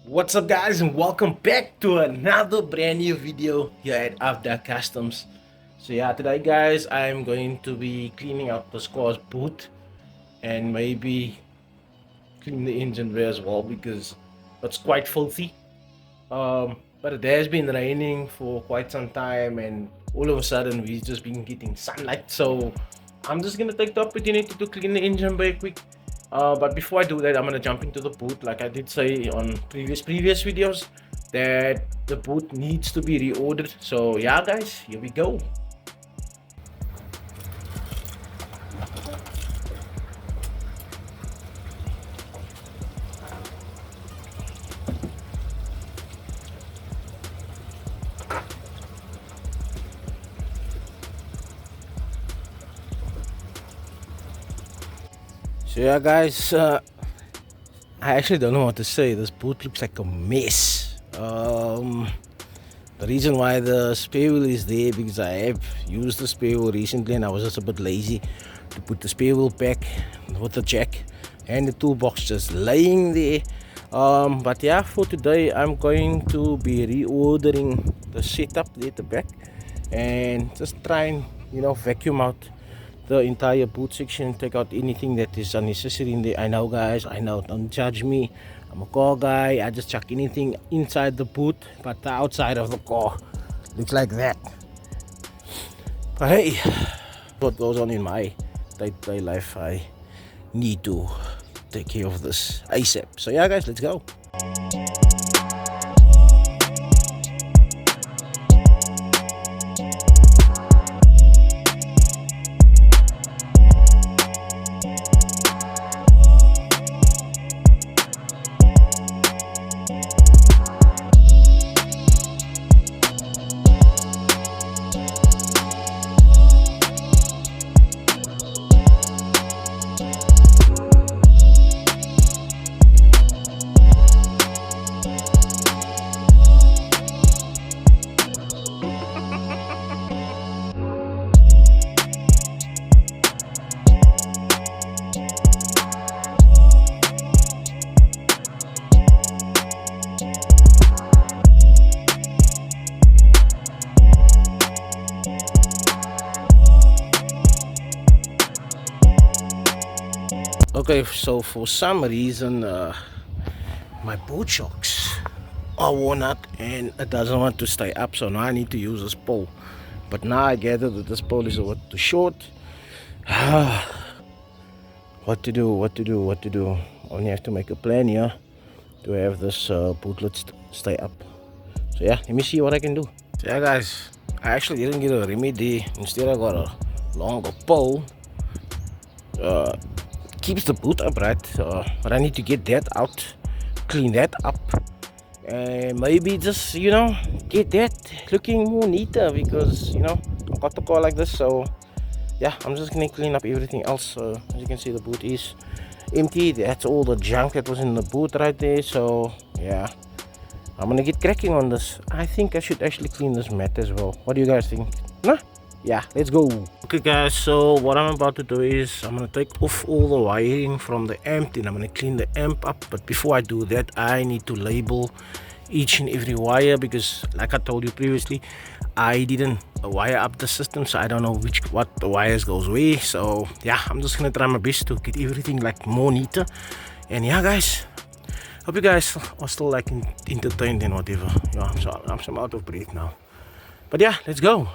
What's up guys, and welcome back to another brand new video here at Avda Customs. So yeah, today guys, I'm going to be cleaning out the car's boot and maybe clean the engine bay as well because it's quite filthy. But it has been raining for quite some time and all of a sudden we've just been getting sunlight, so I'm just gonna take the opportunity to clean the engine bay quick. But before I do that, I'm gonna jump into the boot. Like I did say on previous videos, that the boot needs to be reordered. So yeah, guys, here we go. So yeah, guys, I actually don't know what to say. This boot looks like a mess. The reason why the spare wheel is there because I have used the spare wheel recently and I was just a bit lazy to put the spare wheel back with the jack and the toolbox just laying there. But yeah, for today I'm going to be reordering the setup there at the back and just try and vacuum out the entire boot section, take out anything that is unnecessary in there. I know guys, I know, don't judge me, I'm a car guy. I just chuck anything inside the boot, but the outside of the car looks like that. But hey, what goes on in my day-to-day life, I need to take care of this ASAP. So yeah guys, let's go. Okay, so for some reason my boot shocks are worn out and it doesn't want to stay up, so now I need to use this pole. But now I gather that this pole is a bit too short. What to do? Only have to make a plan here to have this bootlet stay up. So yeah, let me see what I can do. So yeah guys, I actually didn't get a remedy. Instead I got a longer pole. Keeps the boot upright, but I need to get that out, clean that up, and maybe just get that looking more neater because I got the car like this. So yeah, I'm just gonna clean up everything else. As you can see, the boot is empty. That's all the junk that was in the boot right there. So yeah, I'm gonna get cracking on this. I think I should actually clean this mat as well. What do you guys think? Nah? Yeah, let's go. Okay guys, so what I'm about to do is I'm gonna take off all the wiring from the amp, and I'm gonna clean the amp up. But before I do that, I need to label each and every wire because like I told you previously, I didn't wire up the system, so I don't know what the wires goes where. So yeah, I'm just gonna try my best to get everything like more neater. And yeah guys, hope you guys are still like entertained and whatever. Yeah, I'm out of breath now, but yeah, let's go.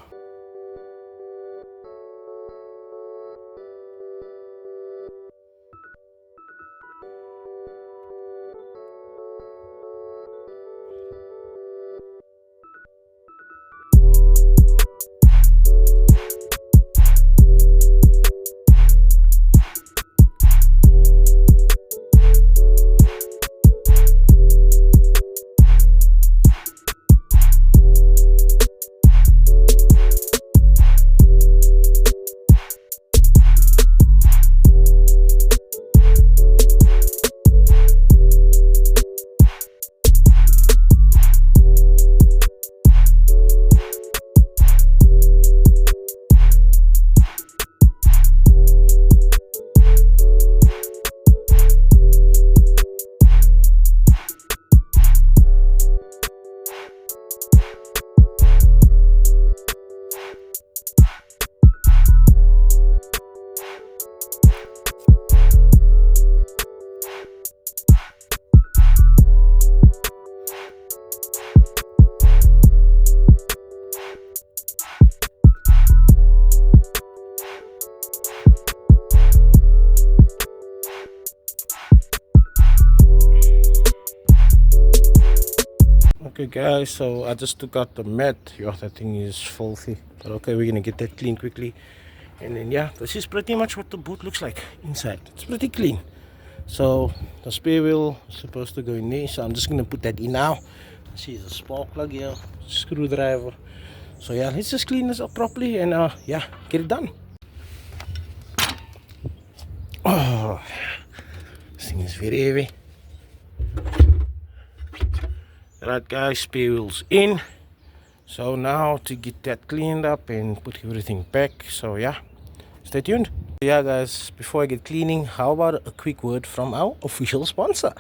Okay guys, so I just took out the mat. Yeah, that thing is filthy, but okay, we're gonna get that clean quickly. And then yeah, this is pretty much what the boot looks like inside. It's pretty clean. So the spare wheel is supposed to go in there, so I'm just gonna put that in now. See the spark plug here, screwdriver. So yeah, let's just clean this up properly and yeah, get it done. Oh, this thing is very heavy. Right guys, spare wheels in. So now to get that cleaned up and put everything back. So yeah, stay tuned. Yeah guys, before I get cleaning, how about a quick word from our official sponsor?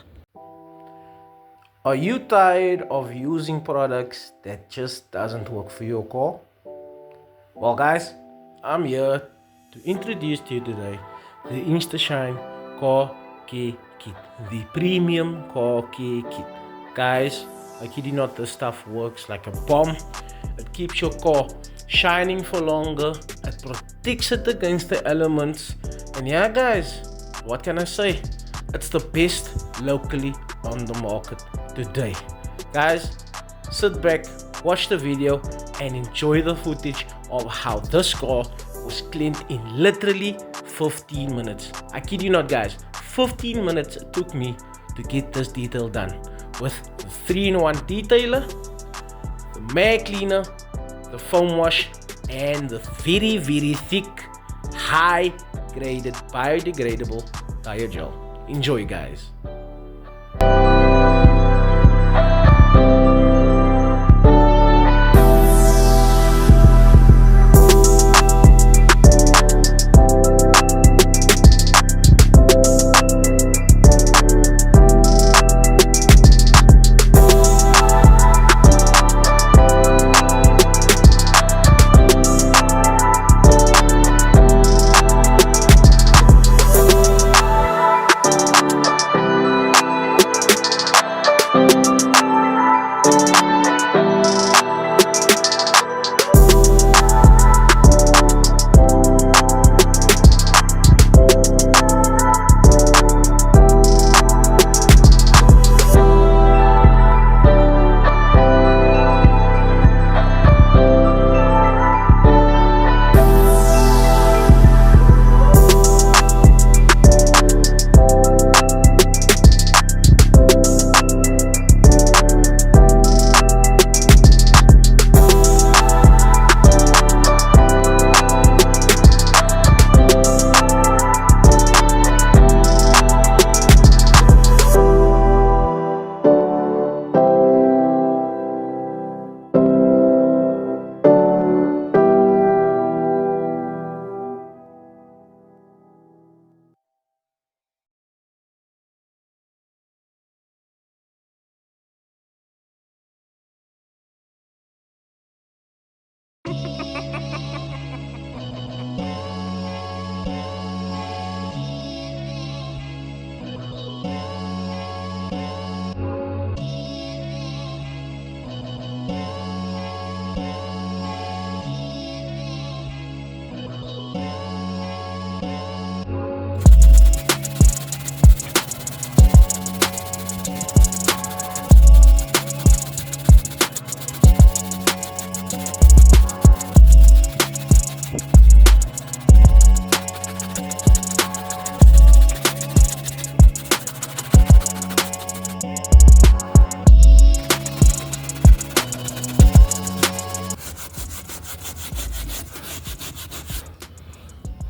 Are you tired of using products that just doesn't work for your car? Well guys, I'm here to introduce to you today the Instashine Car Care Kit, the premium car care kit. Guys, I kid you not, this stuff works like a bomb. It keeps your car shining for longer, it protects it against the elements, and yeah guys, what can I say? It's the best locally on the market today. Guys, sit back, watch the video and enjoy the footage of how this car was cleaned in literally 15 minutes. I kid you not guys, 15 minutes it took me to get this detail done with the 3-in-1 detailer, the mag cleaner, the foam wash and the very thick, high graded biodegradable tire gel. Enjoy guys.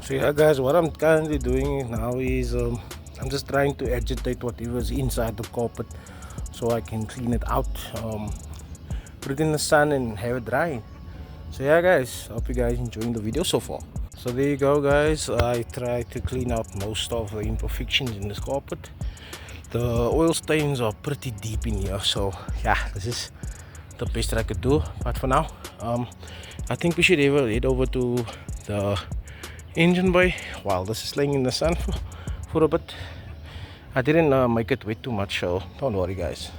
So yeah guys, what I'm currently doing now is I'm just trying to agitate whatever's inside the carpet so I can clean it out, put it in the sun and have it dry. So yeah guys, hope you guys enjoying the video so far. So there you go guys, I tried to clean out most of the imperfections in this carpet. The oil stains are pretty deep in here, so yeah, this is the best that I could do. But for now, I think we should head over to the engine bay while this is laying in the sun for a bit. I didn't make it wet too much, so don't worry guys.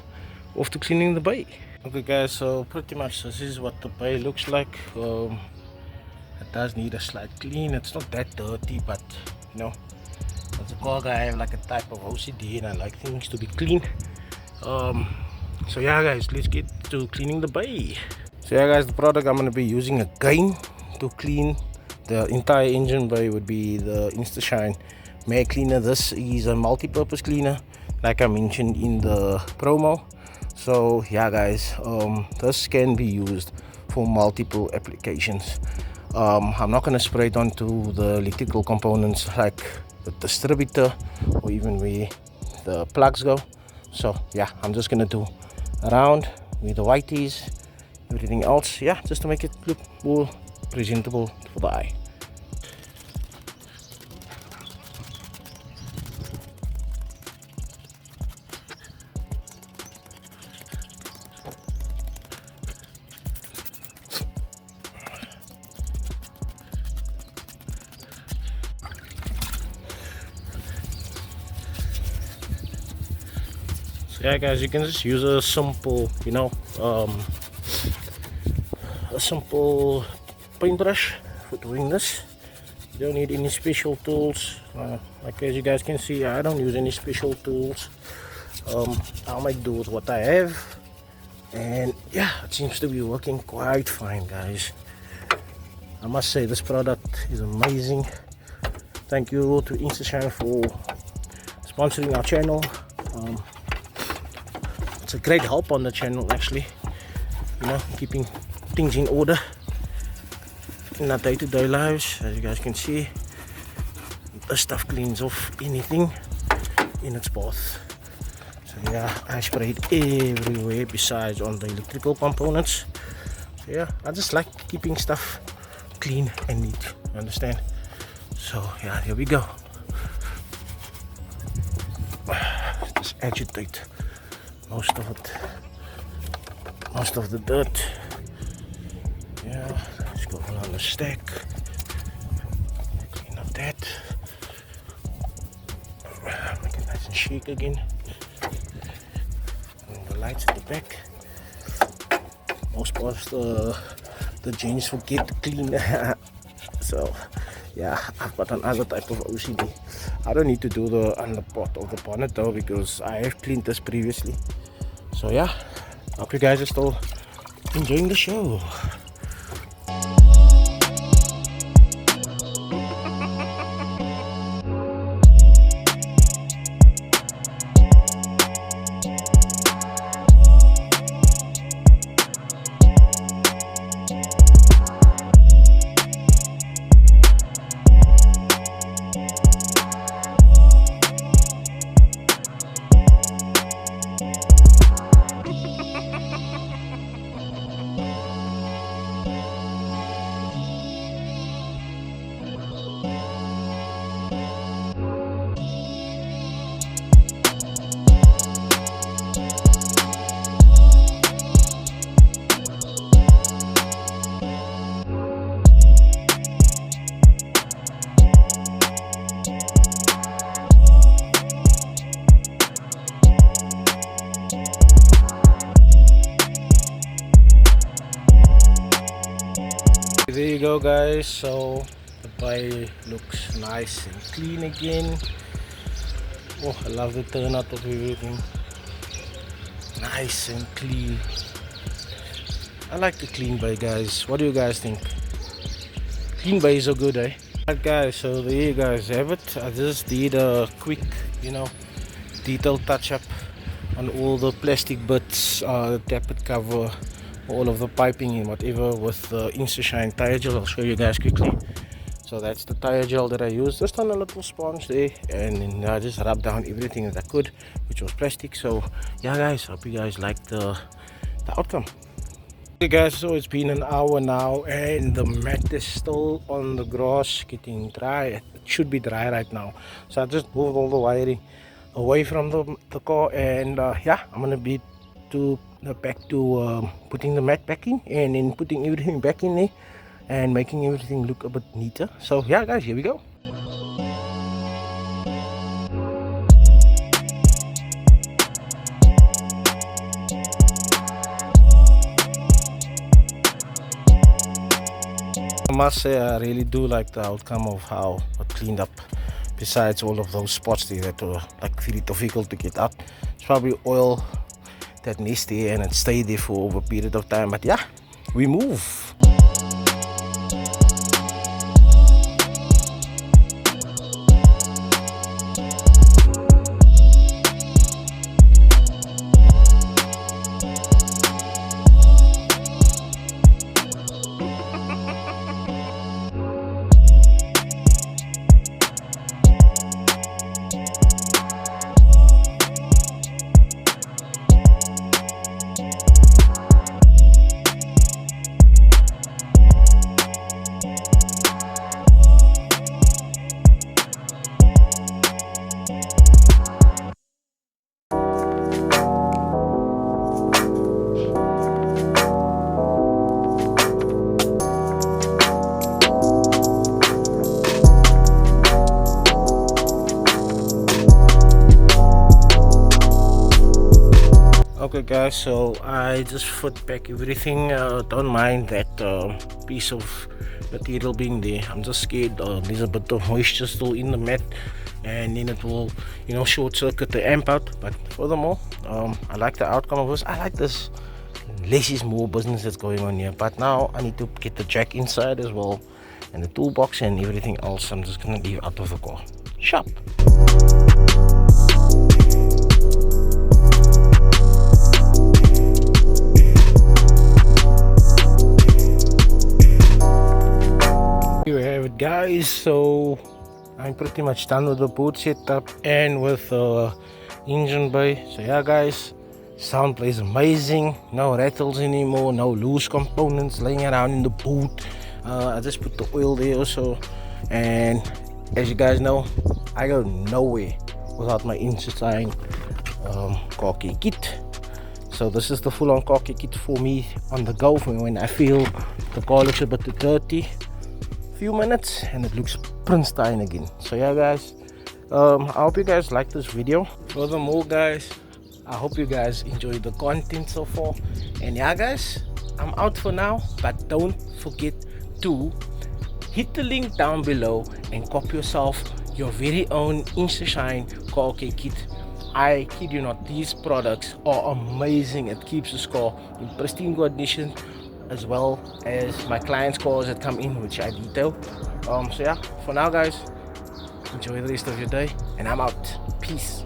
Off to cleaning the bay. Okay guys, so pretty much this is what the bay looks like. It does need a slight clean. It's not that dirty, but you know, as a car guy I have like a type of OCD and I like things to be clean. So yeah guys, let's get to cleaning the bay. So yeah guys, the product I'm going to be using again to clean the entire engine bay would be the Instashine Mag Cleaner. This is a multi-purpose cleaner like I mentioned in the promo. So yeah guys, this can be used for multiple applications. I'm not going to spray it onto the electrical components like the distributor or even where the plugs go. So yeah, I'm just going to do around with the whiteys, everything else, yeah, just to make it look more presentable for the eye. Yeah guys, you can just use a simple, a simple paintbrush for doing this. You don't need any special tools. Like as you guys can see, I don't use any special tools. I'll make do with what I have, and yeah, it seems to be working quite fine guys. I must say this product is amazing. Thank you to Instashine for sponsoring our channel. It's a great help on the channel actually, keeping things in order in our day-to-day lives. As you guys can see, this stuff cleans off anything in its path. So yeah, I spray it everywhere besides on the electrical components. So yeah, I just like keeping stuff clean and neat, you understand? So yeah, here we go. Just agitate most of the dirt. Yeah, let's go on the stack. Clean up that. Make it nice and chic again. And the lights at the back. Most parts the gents forget to clean. So yeah, I've got another type of OCD. I don't need to do the underpart of the bonnet though, because I have cleaned this previously. So yeah, hope you guys are still enjoying the show. There you go guys, so the bay looks nice and clean again. Oh, I love the turnout of everything, nice and clean. I like the clean bay guys. What do you guys think? Clean bays are good, eh? Alright guys, so there you guys have it. I just did a quick, detailed touch up on all the plastic bits, the tappet cover, all of the piping and whatever with the Instashine tire gel. I'll show you guys quickly. So that's the tire gel that I used, just on a little sponge there, and then I just rubbed down everything that I could, which was plastic. So yeah guys, hope you guys liked the outcome. Okay guys, so it's been an hour now and the mat is still on the grass getting dry. It should be dry right now. So I just moved all the wiring away from the car, and yeah, I'm gonna be back to putting the mat back in, and then putting everything back in there and making everything look a bit neater. So yeah guys, here we go. I must say I really do like the outcome of how it cleaned up, besides all of those spots there that were like very difficult to get out. It's probably oil that nest there and it stayed there for over a period of time. But yeah, we move. Okay guys, so I just put back everything. Don't mind that piece of material being there. I'm just scared there's a bit of moisture still in the mat, and then it will, you know, short circuit the amp out. But furthermore, I like the outcome of this. I like this less is more business that's going on here. But now I need to get the jack inside as well, and the toolbox and everything else. I'm just gonna leave out of the car shop. Here we have it guys, so I'm pretty much done with the boot setup and with the engine bay. So yeah guys, sound plays amazing, no rattles anymore, no loose components laying around in the boot. I just put the oil there also, and as you guys know, I go nowhere without my instashinecpt car key kit. So this is the full-on car key kit for me on the go when I feel the car looks a bit dirty. Few minutes and it looks pristine again. So yeah guys, I hope you guys like this video. Furthermore guys, I hope you guys enjoyed the content so far. And yeah guys, I'm out for now, but don't forget to hit the link down below and copy yourself your very own instashinecpt car key kit. I kid you not, these products are amazing. It keeps the car in pristine condition, as well as my clients' cars that come in, which I detail. So yeah, for now guys, enjoy the rest of your day, and I'm out. Peace.